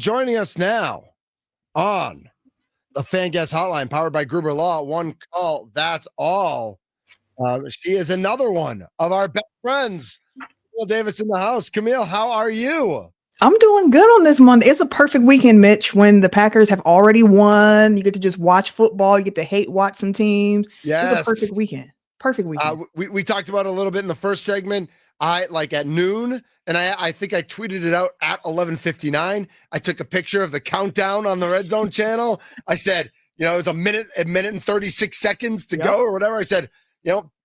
Joining us now on the Fan Guest Hotline, powered by Gruber Law. One call, that's all. She is another one of our best friends. Camille Davis in the house. Camille, how are you? I'm doing good on this Monday. It's a perfect weekend, Mitch, when the Packers have already won. You get to just watch football. You get to hate watch some teams. Yes. It's a perfect weekend. Perfect weekend. We talked about it a little bit in the first segment. I like at noon, and I think I tweeted it out at 11:59. I took a picture of the countdown on the Red Zone channel. I said, it was a minute and 36 seconds to go or whatever. I said,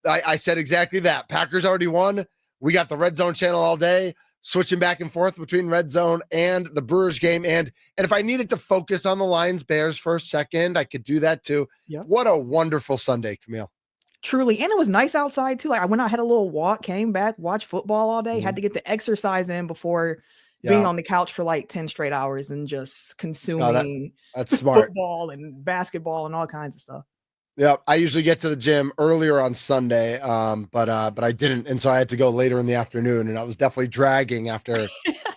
I said exactly that. Packers already won. We got the Red Zone channel all day, switching back and forth between Red Zone and the Brewers game. And if I needed to focus on the Lions Bears for a second, I could do that too. What a wonderful Sunday, Camille. Truly. And it was nice outside too. Like I went out, had a little walk, came back, watched football all day, had to get the exercise in before being on the couch for like 10 straight hours and just consuming that's smart. Football and basketball and all kinds of stuff. Yeah, I usually get to the gym earlier on Sunday, but I didn't, and so I had to go later in the afternoon, and I was definitely dragging after,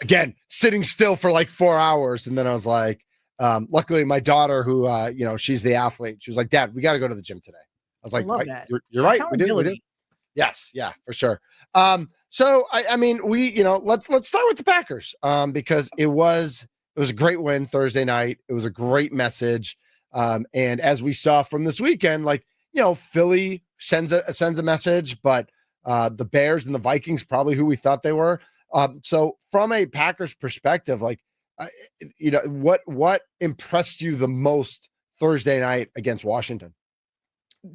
again, sitting still for like 4 hours, and then I was like, luckily my daughter, who she's the athlete, she was like, "Dad, we got to go to the gym today." I was like, "You're right, we do." Yes, yeah, for sure. So I mean, let's start with the Packers, because it was a great win Thursday night. It was a great message. And as we saw from this weekend, Philly sends a message, but the Bears and the Vikings, probably who we thought they were. So from a Packers perspective, what impressed you the most Thursday night against Washington?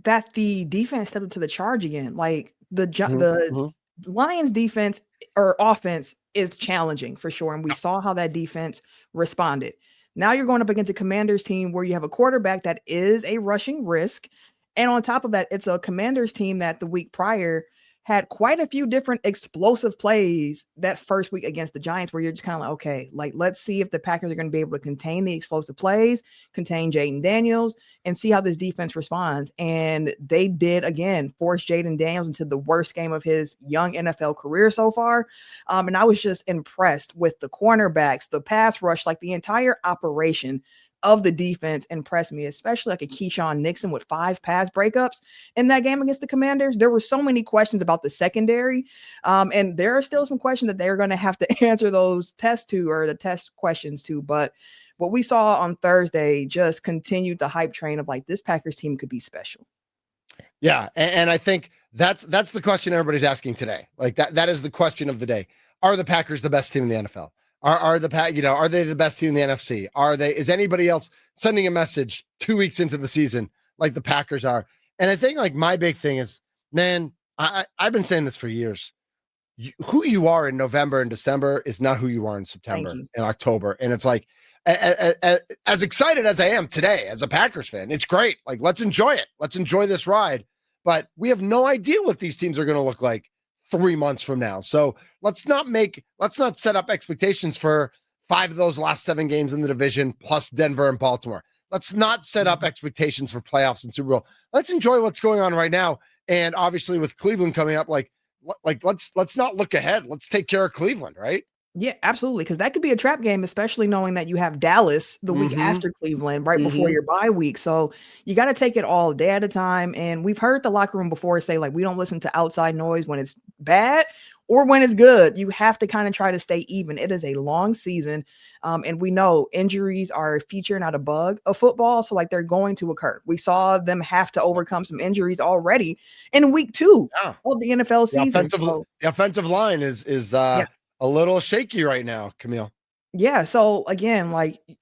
That the defense stepped up to the charge again. Like the Lions defense or offense is challenging for sure. And we saw how that defense responded. Now you're going up against a Commanders team where you have a quarterback that is a rushing risk. And on top of that, it's a Commanders team that the week prior had quite a few different explosive plays that first week against the Giants, where you're just kind of like, okay, let's see if the Packers are going to be able to contain the explosive plays, contain Jaden Daniels, and see how this defense responds. And they did, again, force Jaden Daniels into the worst game of his young NFL career so far. And I was just impressed with the cornerbacks, the pass rush, like the entire operation of the defense impressed me, especially like a Keyshawn Nixon with 5 pass breakups in that game against the Commanders. There were so many questions about the secondary. And there are still some questions that they're going to have to answer those test questions to. But what we saw on Thursday just continued the hype train of this Packers team could be special. Yeah. And I think that's the question everybody's asking today. That is the question of the day. Are the Packers the best team in the NFL? Are they the best team in the NFC? Is anybody else sending a message 2 weeks into the season like the Packers are? And I think my big thing is, man, I've been saying this for years. Who you are in November and December is not who you are in September and October. And it's as excited as I am today as a Packers fan, it's great. Let's enjoy it. Let's enjoy this ride. But we have no idea what these teams are going to look like 3 months from now. So let's not set up expectations for 5 of those last 7 games in the division plus Denver and Baltimore. Let's not set up expectations for playoffs and Super Bowl. Let's enjoy what's going on right now. And obviously with Cleveland coming up, let's not look ahead. Let's take care of Cleveland, right? Yeah, absolutely. Because that could be a trap game, especially knowing that you have Dallas the week after Cleveland, right before your bye week. So you got to take it all day at a time. And we've heard the locker room before say, we don't listen to outside noise when it's bad or when it's good. You have to kind of try to stay even. It is a long season. And we know injuries are a feature, not a bug of football. So they're going to occur. We saw them have to overcome some injuries already in week 2 of the NFL season. The offensive line is a little shaky right now, Camille. Yeah. So again,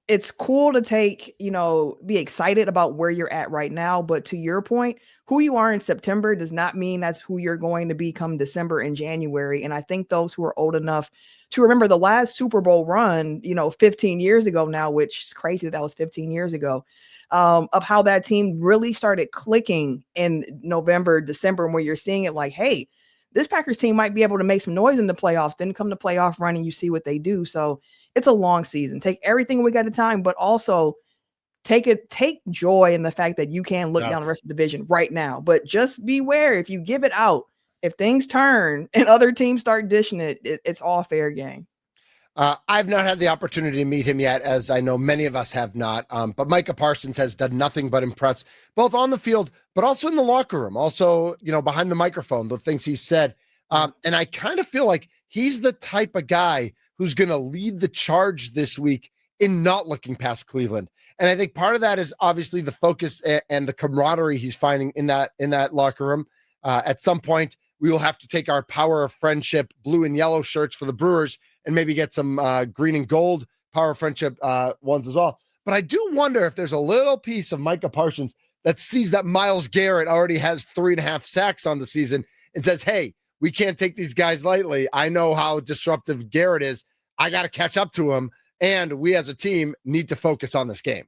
it's cool to be excited about where you're at right now. But to your point, who you are in September does not mean that's who you're going to be come December and January. And I think those who are old enough to remember the last Super Bowl run, 15 years ago now, which is crazy that was 15 years ago, of how that team really started clicking in November, December, where you're seeing it hey, this Packers team might be able to make some noise in the playoffs, then come to playoff run and you see what they do. So it's a long season. Take everything we got at a time, but also take joy in the fact that you can look down the rest of the division right now. But just beware if you give it out, if things turn and other teams start dishing it, it's all fair game. I've not had the opportunity to meet him yet, as I know many of us have not. But Micah Parsons has done nothing but impress, both on the field, but also in the locker room, also, behind the microphone, the things he said. And I kind of feel like he's the type of guy who's going to lead the charge this week in not looking past Cleveland. And I think part of that is obviously the focus and the camaraderie he's finding in that locker room. At some point, we will have to take our power of friendship blue and yellow shirts for the Brewers and maybe get some green and gold power of friendship ones as well. But I do wonder if there's a little piece of Micah Parsons that sees that Myles Garrett already has 3.5 sacks on the season and says, hey, we can't take these guys lightly. I know how disruptive Garrett is. I got to catch up to him. And we as a team need to focus on this game.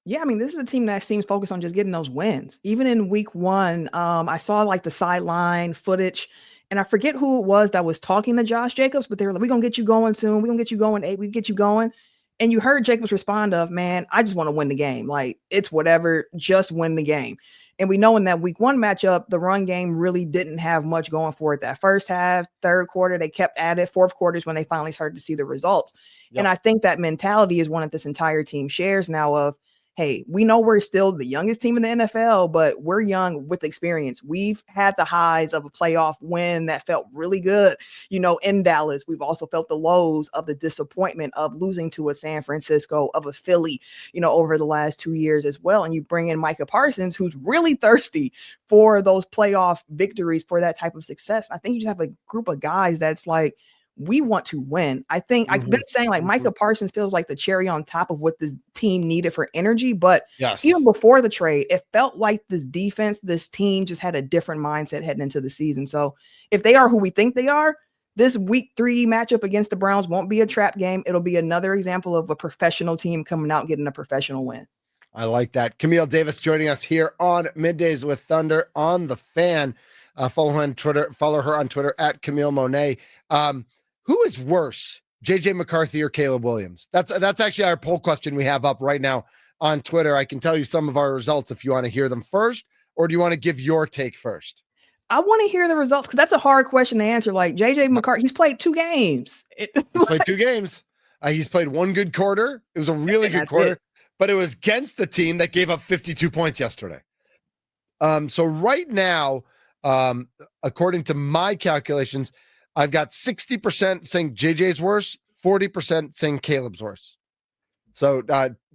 Yeah, I mean, this is a team that seems focused on just getting those wins. Even in week 1, I saw like the sideline footage, and I forget who it was that was talking to Josh Jacobs, but they were like, we're going to get you going soon. We're going to get you going, we get you going. And you heard Jacobs respond of, man, I just want to win the game. Like, it's whatever, just win the game. And we know in that week 1 matchup, the run game really didn't have much going for it. That first half, third quarter, they kept at it. Fourth quarter is when they finally started to see the results. Yep. And I think that mentality is one that this entire team shares now of, hey, we know we're still the youngest team in the NFL, but we're young with experience. We've had the highs of a playoff win that felt really good, in Dallas. We've also felt the lows of the disappointment of losing to a San Francisco, of a Philly, over the last 2 years as well. And you bring in Micah Parsons, who's really thirsty for those playoff victories, for that type of success. I think you just have a group of guys that's like, we want to win. I think I've been saying like Micah Parsons feels like the cherry on top of what this team needed for energy. But even before the trade, it felt like this defense, this team just had a different mindset heading into the season. So if they are who we think they are, this week 3 matchup against the Browns won't be a trap game. It'll be another example of a professional team coming out and getting a professional win. I like that. Camille Davis joining us here on Middays with Thunder on the Fan. Follow her on Twitter at Camille Monet. Who is worse, JJ McCarthy or Caleb Williams? That's actually our poll question we have up right now on Twitter. I can tell you some of our results if you want to hear them first, or do you want to give your take first? I want to hear the results because that's a hard question to answer. Like JJ McCarthy, he's played 2 games. He's played 2 games. He's played 1 good quarter. It was a really good quarter, but it was against the team that gave up 52 points yesterday. So right now, according to my calculations, I've got 60% saying JJ's worse, 40% saying Caleb's worse. So,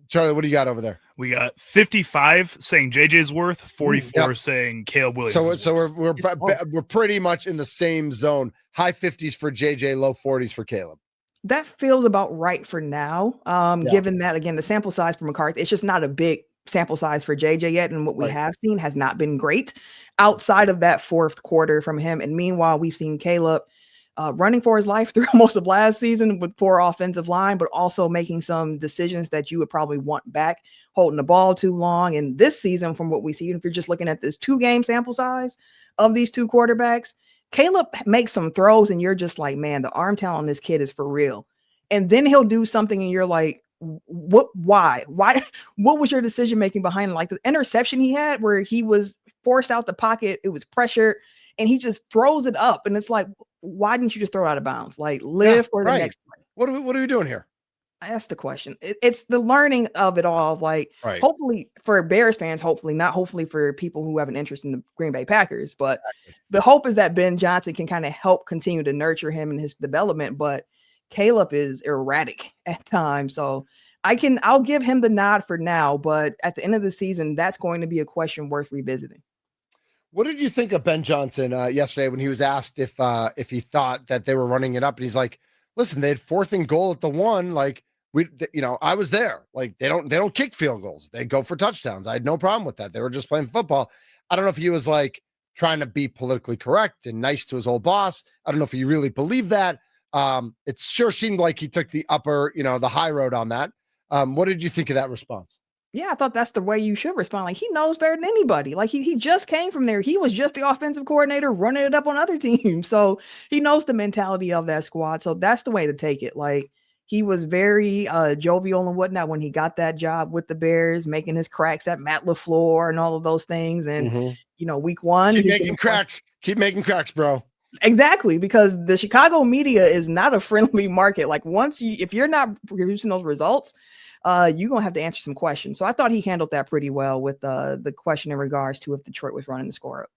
Charlie, what do you got over there? We got 55 saying JJ's worth, 44 saying Caleb Williams. So we're pretty much in the same zone. High 50s for JJ, low 40s for Caleb. That feels about right for now. Given that, again, the sample size for McCarthy, it's just not a big sample size for JJ yet, and what we have seen has not been great outside of that fourth quarter from him. And meanwhile, we've seen Caleb running for his life through most of last season with poor offensive line, but also making some decisions that you would probably want back, holding the ball too long. And this season, from what we see, if you're just looking at this 2-game sample size of these 2 quarterbacks, Caleb makes some throws and you're just like, man, the arm talent on this kid is for real. And then he'll do something and you're like, why, what was your decision making behind it? Like the interception he had where he was forced out the pocket, it was pressure, and he just throws it up. And it's like, why didn't you just throw it out of bounds? Like live for the next play. What are we doing here? That's the question. It's the learning of it all. Like hopefully for Bears fans, not hopefully for people who have an interest in the Green Bay Packers, but the hope is that Ben Johnson can kind of help continue to nurture him in his development. But Caleb is erratic at times. So I'll give him the nod for now, but at the end of the season, that's going to be a question worth revisiting. What did you think of Ben Johnson yesterday when he was asked if he thought that they were running it up? And he's like, listen, they had 4th and goal at the 1. Like I was there. Like they don't kick field goals. They go for touchdowns. I had no problem with that. They were just playing football. I don't know if he was like trying to be politically correct and nice to his old boss. I don't know if he really believed that. It sure seemed like he took the the high road on that. What did you think of that response? Yeah, I thought that's the way you should respond. Like he knows better than anybody. Like he just came from there. He was just the offensive coordinator running it up on other teams. So he knows the mentality of that squad. So that's the way to take it. Like he was very jovial and whatnot when he got that job with the Bears, making his cracks at Matt LaFleur and all of those things. And week 1, keep making cracks, bro. Exactly, because the Chicago media is not a friendly market. Like if you're not producing those results, you're gonna have to answer some questions. So I thought he handled that pretty well with the question in regards to if Detroit was running the score up.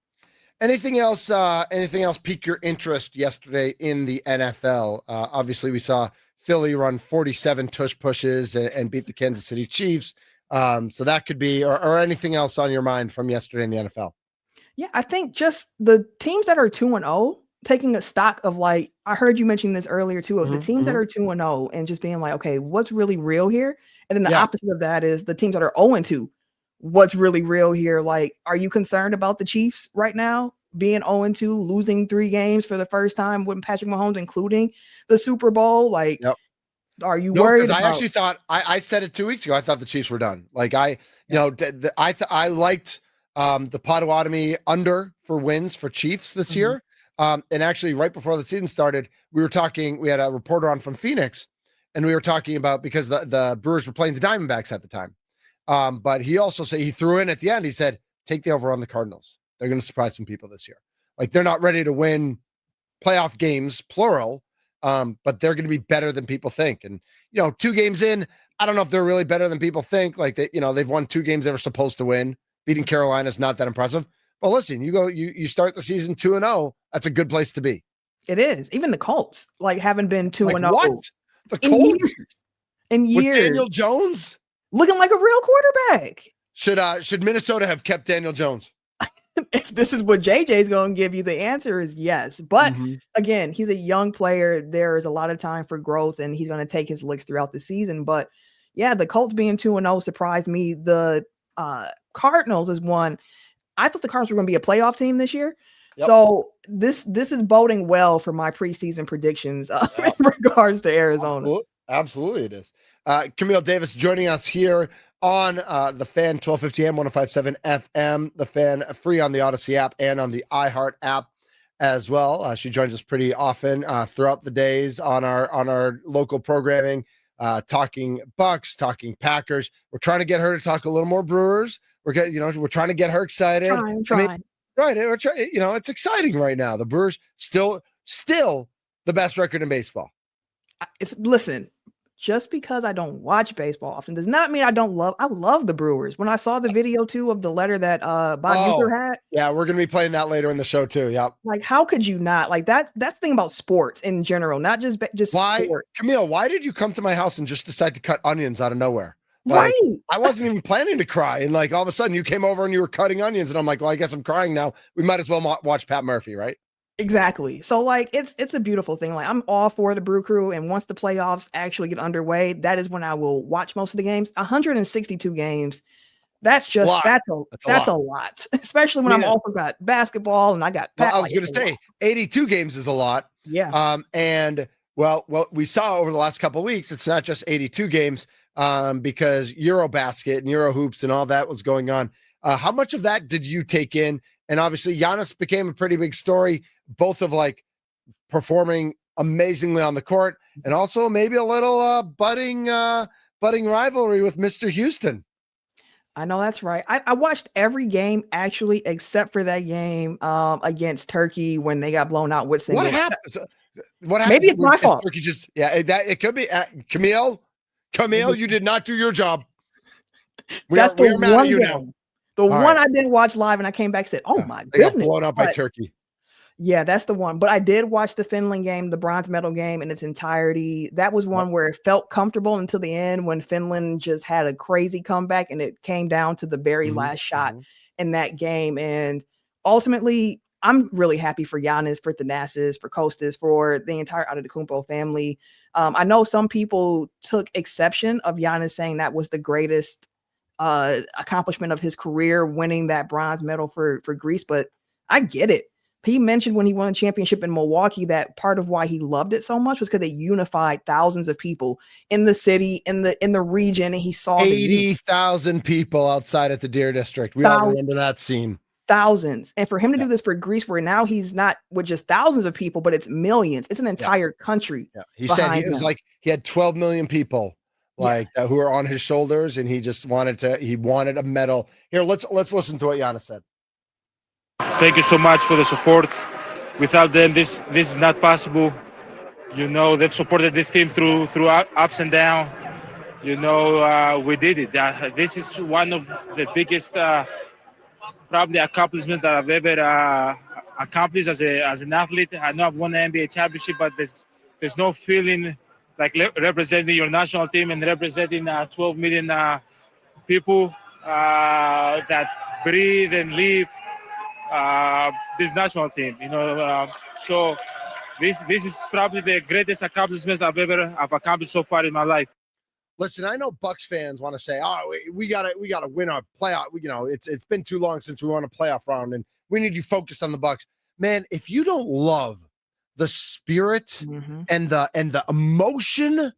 Anything else? Anything else pique your interest yesterday in the NFL? Obviously, we saw Philly run 47 tush pushes and beat the Kansas City Chiefs. So that could be, or anything else on your mind from yesterday in the NFL? Yeah, I think just the teams that are 2-0, taking a stock of like, I heard you mention this earlier too, of the teams that are 2-0 and just being like, okay, what's really real here? And then the opposite of that is the teams that are 0-2. What's really real here? Like, are you concerned about the Chiefs right now being 0-2, losing 3 games for the first time with Patrick Mahomes, including the Super Bowl? Like, are you worried? Because I actually thought I said it 2 weeks ago. I thought the Chiefs were done. Like I liked the Potawatomi under for wins for Chiefs this year. And actually, right before the season started, we had a reporter on from Phoenix, and we were talking about, because the Brewers were playing the Diamondbacks at the time. But he also said, he threw in at the end, he said, take the over on the Cardinals. They're going to surprise some people this year. Like, they're not ready to win playoff games, plural, but they're going to be better than people think. And, 2 games in, I don't know if they're really better than people think. Like, they've won 2 games they were supposed to win. Beating Carolina is not that impressive. Well, listen, you start the season 2-0. That's a good place to be. It is. Even the Colts, like, haven't been 2-0. Like, what? The Colts? In years. With Daniel Jones? Looking like a real quarterback. Should Minnesota have kept Daniel Jones? If this is what JJ's going to give you, the answer is yes. But again, he's a young player. There is a lot of time for growth, and he's going to take his licks throughout the season. But yeah, the Colts being 2-0 surprised me. The Cardinals is one. I thought the Cardinals were going to be a playoff team this year. Yep. So this is boding well for my preseason predictions in regards to Arizona. Absolutely it is. Camille Davis joining us here on the Fan 1250 AM 105.7 FM, the Fan, free on the Odyssey app and on the iHeart app as well. She joins us pretty often throughout the days on our local programming, talking Bucks, talking Packers. We're trying to get her to talk a little more Brewers. We're trying to get her excited. Trying. Right. It's exciting right now. The Brewers still the best record in baseball. Listen, just because I don't watch baseball often does not mean I love the Brewers. When I saw the video too of the letter that Bob Uecker had. Yeah, we're gonna be playing that later in the show too. Yep. Like, how could you not? Like, that's the thing about sports in general, not just why, sports. Camille, why did you come to my house and just decide to cut onions out of nowhere? Like, right. I wasn't even planning to cry. And like all of a sudden you came over and you were cutting onions. And I'm like, well, I guess I'm crying now. We might as well watch Pat Murphy, right? Exactly. So like, it's a beautiful thing. Like, I'm all for the Brew Crew. And once the playoffs actually get underway, that is when I will watch most of the games. 162 games. That's a lot, especially when I'm also got basketball and I got. Well, I was going to say 82 games is a lot. Yeah. And well, we saw over the last couple of weeks, it's not just 82 games. Because EuroBasket and Euro hoops and all that was going on. How much of that did you take in? And obviously Giannis became a pretty big story, both of like performing amazingly on the court and also maybe a little budding rivalry with Mr. Houston. I know that's right. I watched every game actually, except for that game against Turkey when they got blown out with Singh. What happened? Maybe it's my fault. Turkey it could be Camille, you did not do your job. That's the one game. The one I didn't watch live, and I came back and said, "Oh my goodness!" Got blown out by Turkey. Yeah, that's the one. But I did watch the Finland game, the bronze medal game, in its entirety. That was one where it felt comfortable until the end, when Finland just had a crazy comeback, and it came down to the very last shot in that game. And ultimately, I'm really happy for Giannis, for Thanasis, for Kostas, for the entire Antetokounmpo family. I know some people took exception of Giannis saying that was the greatest accomplishment of his career, winning that bronze medal for Greece, but I get it. He mentioned when he won a championship in Milwaukee that part of why he loved it so much was because it unified thousands of people in the city, in the region, and he saw 80,000 people outside at the Deer District. We all remember that scene. Thousands. And for him to do this for Greece, where now he's not with just thousands of people, but it's millions. It's an entire country. Yeah. He said it was like he had 12 million people who are on his shoulders, and he just wanted a medal. Here, let's listen to what Giannis said. Thank you so much for the support. Without them, this is not possible. They've supported this team through ups and downs. We did it. This is one of the biggest probably accomplishment that I've ever accomplished as an athlete. I know I've won an NBA championship, but there's no feeling like representing your national team and representing 12 million people that breathe and live this national team. So this is probably the greatest accomplishment I've accomplished so far in my life. Listen, I know Bucks fans want to say, "Oh, we gotta win our playoff." It's been too long since we won a playoff round, and we need you focused on the Bucks. Man, if you don't love the spirit and the emotion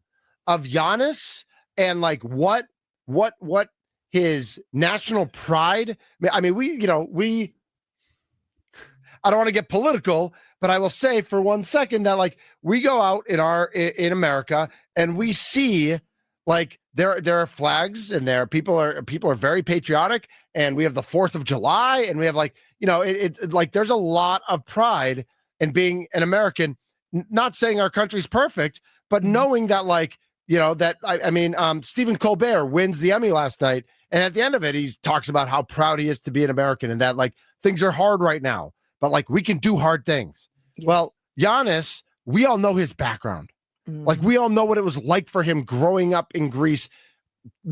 of Giannis and like what his national pride. I mean, we. I don't want to get political, but I will say for 1 second that like we go out in America and we see. Like there are flags and people are very patriotic, and we have the 4th of July, and we have like, it like there's a lot of pride in being an American, not saying our country's perfect, but knowing that like, that I mean, Stephen Colbert wins the Emmy last night. And at the end of it, he talks about how proud he is to be an American and that like things are hard right now, but like we can do hard things. Yeah. Well, Giannis, we all know his background. Like we all know what it was like for him growing up in Greece,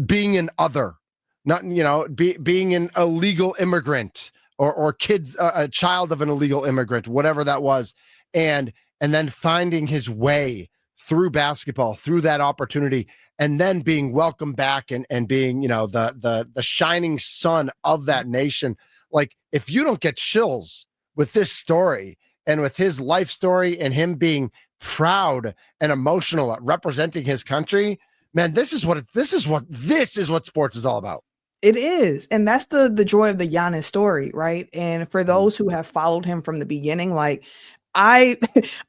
being an other, not, being an illegal immigrant or a child of an illegal immigrant, whatever that was. And then finding his way through basketball, through that opportunity, and then being welcomed back and being, the shining sun of that nation. Like if you don't get chills with this story and with his life story and him being proud and emotional at representing his country, man, this is what sports is all about. It is. And that's the joy of the Giannis story, right? And for those who have followed him from the beginning, like I've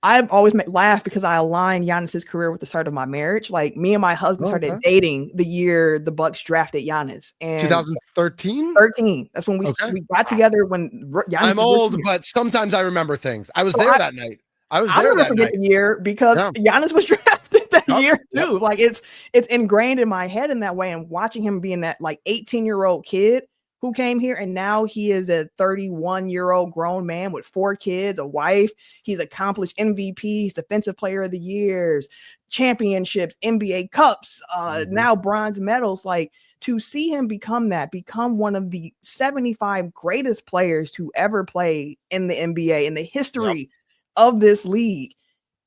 always laugh because I aligned Giannis's career with the start of my marriage. Like me and my husband started dating the year the Bucks drafted Giannis. And 2013? 13. That's when we got together when Giannis. I'm old, but sometimes I remember things. I was there that night. I was there that night. The year because Giannis was drafted that year too. Like it's ingrained in my head in that way. And watching him being that like 18-year-old kid who came here, and now he is a 31-year-old grown man with 4 kids, a wife. He's accomplished MVPs, Defensive Player of the Years, championships, NBA cups, now bronze medals. Like to see him become one of the 75 greatest players to ever play in the NBA in the history of this league.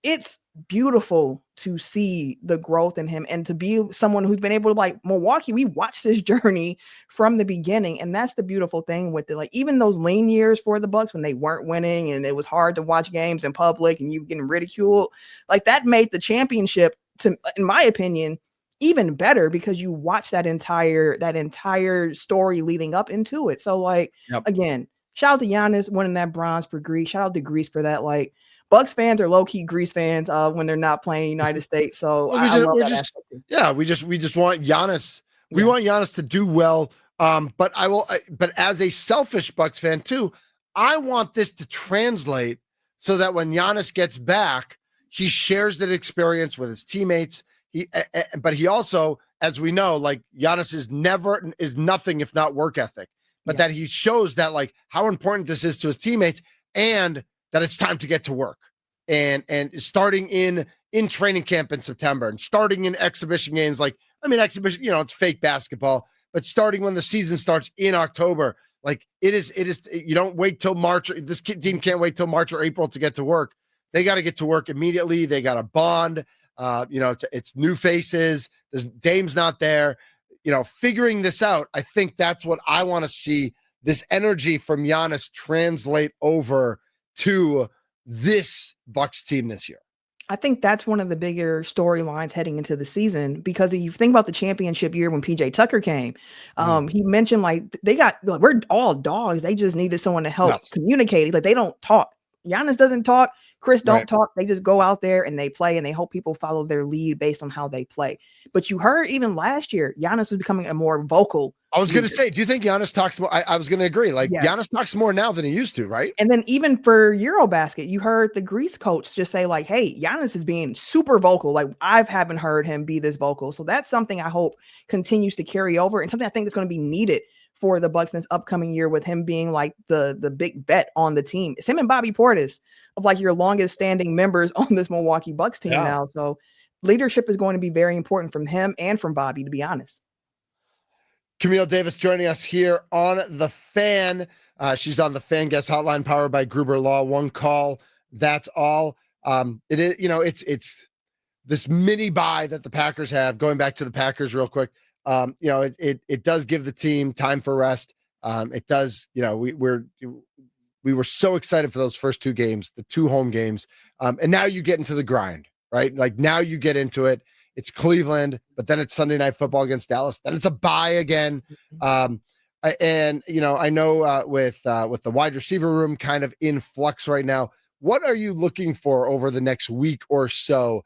It's beautiful to see the growth in him and to be someone who's been able to, like Milwaukee, we watched this journey from the beginning. And that's the beautiful thing with it. Like even those lean years for the Bucks when they weren't winning and it was hard to watch games in public and you were getting ridiculed, like that made the championship, in my opinion, even better because you watch that entire story leading up into it. So like, again, shout out to Giannis winning that bronze for Greece. Shout out to Greece for that. Like Bucks fans are low key Greece fans when they're not playing United States. So we just want Giannis. We want Giannis to do well. But as a selfish Bucks fan too, I want this to translate so that when Giannis gets back, he shares that experience with his teammates. But he also, as we know, like Giannis is nothing if not work ethic. But that he shows that like how important this is to his teammates and that it's time to get to work and starting in training camp in September and starting in exhibition games. Like, I mean, exhibition, it's fake basketball, but starting when the season starts in October, like it is, you don't wait till March. This team can't wait till March or April to get to work. They got to get to work immediately. They got to bond. It's new faces. Dame's not there. Figuring this out, I think that's what I want to see this energy from Giannis translate over to this Bucks team this year. I think that's one of the bigger storylines heading into the season, because if you think about the championship year when PJ Tucker came, he mentioned like we're all dogs. They just needed someone to help communicate. Like they don't talk. Giannis doesn't talk. Chris don't talk. They just go out there and they play and they hope people follow their lead based on how they play. But you heard even last year, Giannis was becoming a more vocal I was going to say, do you think Giannis talks more? I was going to agree. Like Yes. Giannis talks more now than he used to, right? And then even for EuroBasket, you heard the Greece coach just say like, hey, Giannis is being super vocal. Like I haven't heard him be this vocal. So that's something I hope continues to carry over and something I think is going to be needed for the Bucks in this upcoming year with him being like the big bet on the team. It's him and Bobby Portis of like your longest standing members on this Milwaukee Bucks team now. So leadership is going to be very important from him and from Bobby, to be honest. Camille Davis joining us here on The Fan. She's on the Fan Guest Hotline powered by Gruber Law. One call, that's all. It is, it's this mini bye that the Packers have. Going back to the Packers real quick, it does give the team time for rest. It does, we were so excited for those first 2 games, the 2 home games, and now you get into the grind, right? Like now you get into it. It's Cleveland, but then it's Sunday Night Football against Dallas. Then it's a bye again. I know with the wide receiver room kind of in flux right now, what are you looking for over the next week or so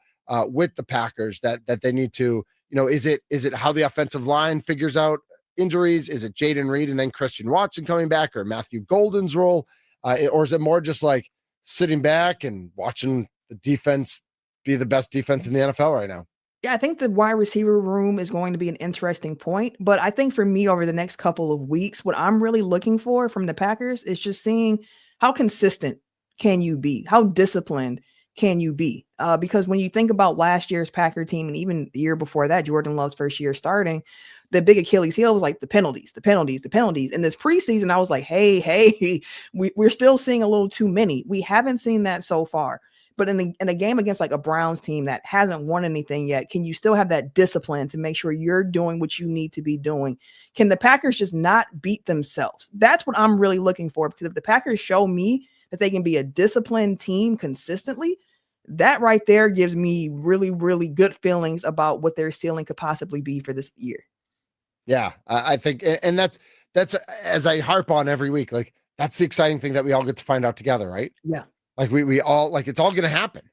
with the Packers that they need to, is it how the offensive line figures out injuries? Is it Jaden Reed and then Christian Watson coming back, or Matthew Golden's role? Or is it more just like sitting back and watching the defense be the best defense in the NFL right now? Yeah, I think the wide receiver room is going to be an interesting point. But I think for me over the next couple of weeks, what I'm really looking for from the Packers is just seeing how consistent can you be? How disciplined can you be? Because when you think about last year's Packer team and even the year before that, Jordan Love's first year starting, the big Achilles heel was like the penalties. In this preseason, I was like, hey, we're still seeing a little too many. We haven't seen that so far. But in a game against like a Browns team that hasn't won anything yet, can you still have that discipline to make sure you're doing what you need to be doing? Can the Packers just not beat themselves? That's what I'm really looking for, because if the Packers show me that they can be a disciplined team consistently, that right there gives me really, really good feelings about what their ceiling could possibly be for this year. Yeah, I think, and that's as I harp on every week, like that's the exciting thing that we all get to find out together, right? Yeah. Like we all, like it's all going to happen.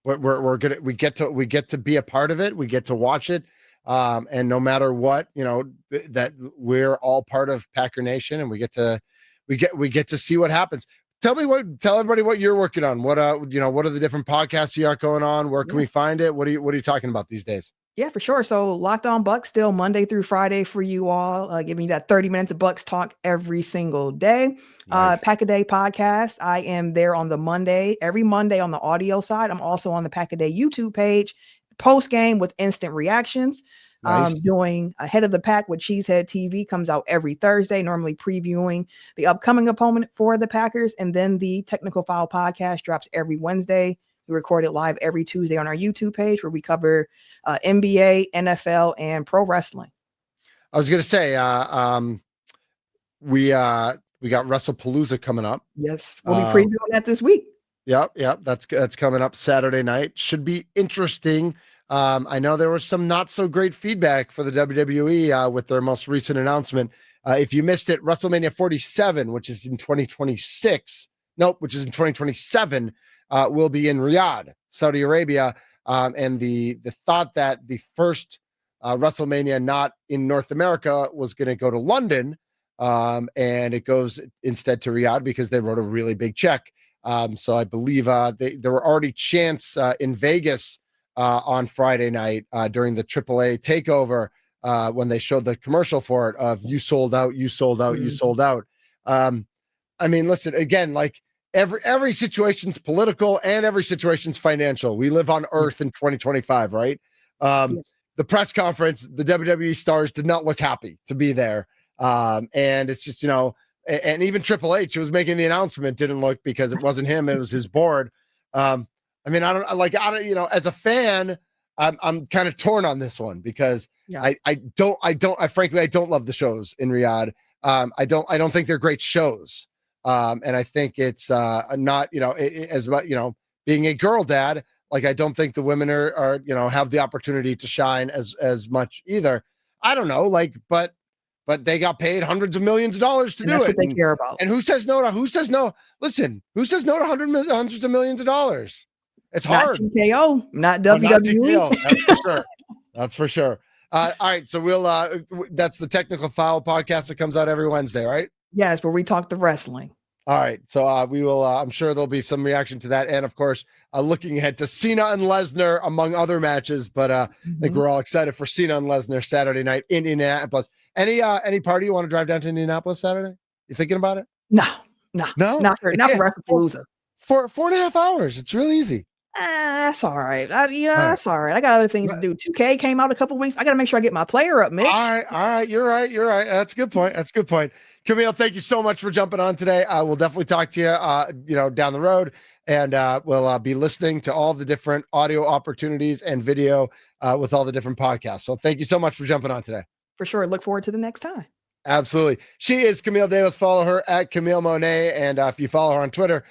We get to be a part of it. We get to watch it. And no matter what, that we're all part of Packer Nation, and we get to see what happens. Tell everybody what you're working on. What are the different podcasts you got going on? Where can we find it? What are you talking about these days? Yeah, for sure. So Locked On Bucks still Monday through Friday for you all, giving you that 30 minutes of Bucks talk every single day. Nice. Pack a Day podcast. I am there on every Monday on the audio side. I'm also on the Pack a Day YouTube page, post game with instant reactions. Nice. Doing Ahead of the Pack with Cheesehead TV comes out every Thursday, normally previewing the upcoming opponent for the Packers. And then the Technical Foul podcast drops every Wednesday. We record it live every Tuesday on our YouTube page, where we cover NBA, NFL, and pro wrestling. I was going to say, we got WrestlePalooza coming up. Yes, we'll be previewing that this week. Yep. That's coming up Saturday night. Should be interesting. I know there was some not so great feedback for the WWE with their most recent announcement. If you missed it, WrestleMania 47, which is in 2026, which is in 2027, will be in Riyadh, Saudi Arabia. And the thought that the first WrestleMania not in North America was going to go to London, and it goes instead to Riyadh because they wrote a really big check. So I believe there were already chants in Vegas on Friday night during the AAA takeover when they showed the commercial for it of "You sold out, you sold out, you sold out." I mean, listen, again, like every situation's political and every situation's financial. We live on Earth in 2025, right? The press conference, the WWE stars did not look happy to be there. And it's just, and even Triple H, who was making the announcement, didn't look, because it wasn't him, it was his board. I mean, I don't, as a fan, I'm kind of torn on this one, because I frankly don't love the shows in Riyadh. I don't think they're great shows. And I think it's not, as much, being a girl dad, like, I don't think the women are have the opportunity to shine as much either. I don't know, like, but they got paid hundreds of millions of dollars to do it. That's what they care about. And who says no? Listen, who says no to hundreds of millions of dollars? It's hard. Not TKO, not WWE. Not TKO, that's for sure. That's for sure. All right, so we'll that's the Technical Foul podcast that comes out every Wednesday, right? Yes, where we talk the wrestling. All right, so we will. I'm sure there'll be some reaction to that, and of course, looking ahead to Cena and Lesnar among other matches. But I think we're all excited for Cena and Lesnar Saturday night in Indianapolis. Any party you want to drive down to Indianapolis Saturday? You thinking about it? No, No, not for WrestlePalooza. For 4.5 hours, it's really easy. That's all right. That's all right. I got other things to do. 2K came out a couple weeks. I got to make sure I get my player up, Mitch. All right. You're right. That's a good point. Camille, thank you so much for jumping on today. I will definitely talk to you, down the road, and we'll be listening to all the different audio opportunities and video with all the different podcasts. So thank you so much for jumping on today. For sure. Look forward to the next time. Absolutely. She is Camille Davis. Follow her at Camille Monet, and if you follow her on Twitter,